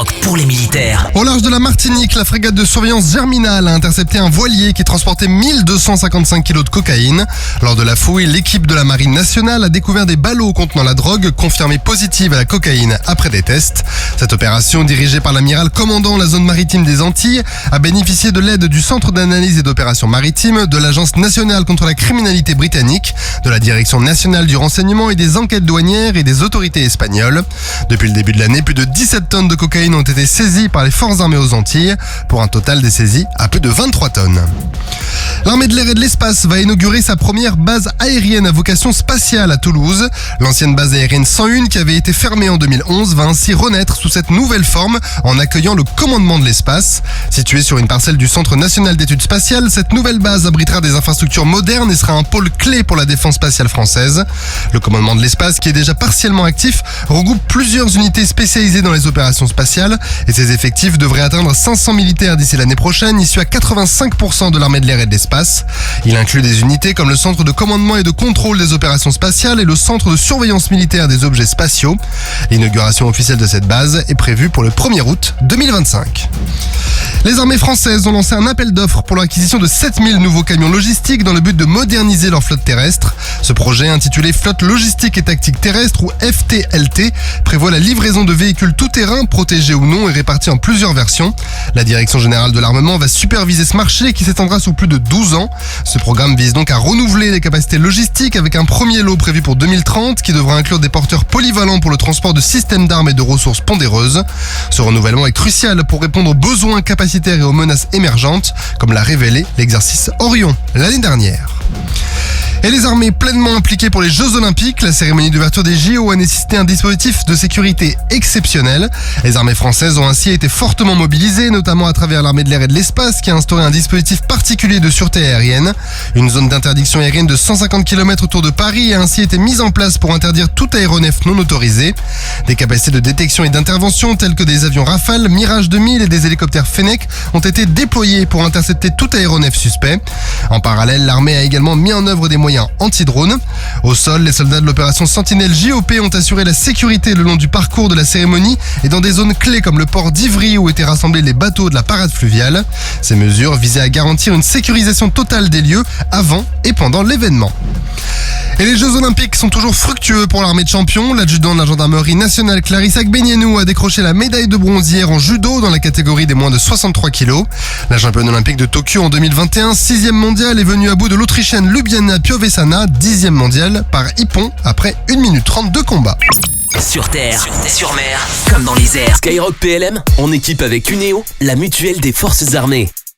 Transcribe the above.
drogue pour les militaires. Au large de la Martinique, la frégate de surveillance Germinal a intercepté un voilier qui transportait 1255 kilos de cocaïne. Lors de la fouille, l'équipe de la Marine nationale a découvert des ballots contenant la drogue, confirmée positive à la cocaïne après des tests. Cette opération, dirigée par l'amiral commandant la zone maritime des Antilles, a bénéficié de l'aide du Centre d'analyse et d'opérations maritimes, de l'Agence nationale contre la criminalité britannique, de la Direction nationale du renseignement et des enquêtes douanières et des autorités espagnoles. Depuis le début de l'année, plus de 17 tonnes de cocaïne ont été saisies par les forces armées aux Antilles, pour un total des saisies à plus de 23 tonnes. L'armée de l'air et de l'espace va inaugurer sa première base aérienne à vocation spatiale à Toulouse. L'ancienne base aérienne 101, qui avait été fermée en 2011, va ainsi renaître sous cette nouvelle forme en accueillant le commandement de l'espace. Située sur une parcelle du Centre national d'études spatiales, cette nouvelle base abritera des infrastructures modernes et sera un pôle clé pour la défense spatiale française. Le commandement de l'espace, qui est déjà partiellement actif, regroupe plusieurs unités spécialisées dans les opérations spatiales et ses effectifs devraient atteindre 500 militaires d'ici l'année prochaine, issus à 85% de l'armée de l'air et de l'espace. Il inclut des unités comme le centre de commandement et de contrôle des opérations spatiales et le centre de surveillance militaire des objets spatiaux. L'inauguration officielle de cette base est prévue pour le 1er août 2025. Les armées françaises ont lancé un appel d'offres pour l'acquisition de 7000 nouveaux camions logistiques dans le but de moderniser leur flotte terrestre. Ce projet, intitulé Flotte logistique et tactique terrestre ou FTLT, prévoit la livraison de véhicules tout-terrain, protégés ou non et répartis en plusieurs versions. La Direction générale de l'armement va superviser ce marché qui s'étendra sur plus de 12 ans. Ce programme vise donc à renouveler les capacités logistiques avec un premier lot prévu pour 2030 qui devra inclure des porteurs polyvalents pour le transport de systèmes d'armes et de ressources pondéreuses. Ce renouvellement est crucial pour répondre aux besoins capacitaires et aux menaces émergentes, comme l'a révélé l'exercice Orion l'année dernière. Et les armées pleinement impliquées pour les Jeux Olympiques, la cérémonie d'ouverture des JO a nécessité un dispositif de sécurité exceptionnel. Les armées françaises ont ainsi été fortement mobilisées, notamment à travers l'armée de l'air et de l'espace qui a instauré un dispositif particulier de sûreté aérienne. Une zone d'interdiction aérienne de 150 km autour de Paris a ainsi été mise en place pour interdire tout aéronef non autorisé. Des capacités de détection et d'intervention telles que des avions Rafale, Mirage 2000 et des hélicoptères Fennec ont été déployés pour intercepter tout aéronef suspect. En parallèle, l'armée a également mis en œuvre des moyens anti-drone. Au sol, les soldats de l'opération Sentinelle JOP ont assuré la sécurité le long du parcours de la cérémonie et dans des zones clés comme le port d'Ivry où étaient rassemblés les bateaux de la parade fluviale. Ces mesures visaient à garantir une sécurisation totale des lieux avant et pendant l'événement. Et les Jeux Olympiques sont toujours fructueux pour l'armée de champions. L'adjudant de la gendarmerie nationale Clarisse Agbenienou a décroché la médaille de bronze hier en judo dans la catégorie des moins de 63 kilos. La championne olympique de Tokyo en 2021, 6e mondiale, est venue à bout de l'Autrichienne Lubiana Piovesana, 10e mondiale, par Ippon après 1 minute 30 de combat. Sur terre, sur mer, comme dans les airs. Skyrock PLM, en équipe avec Cuneo, la mutuelle des forces armées.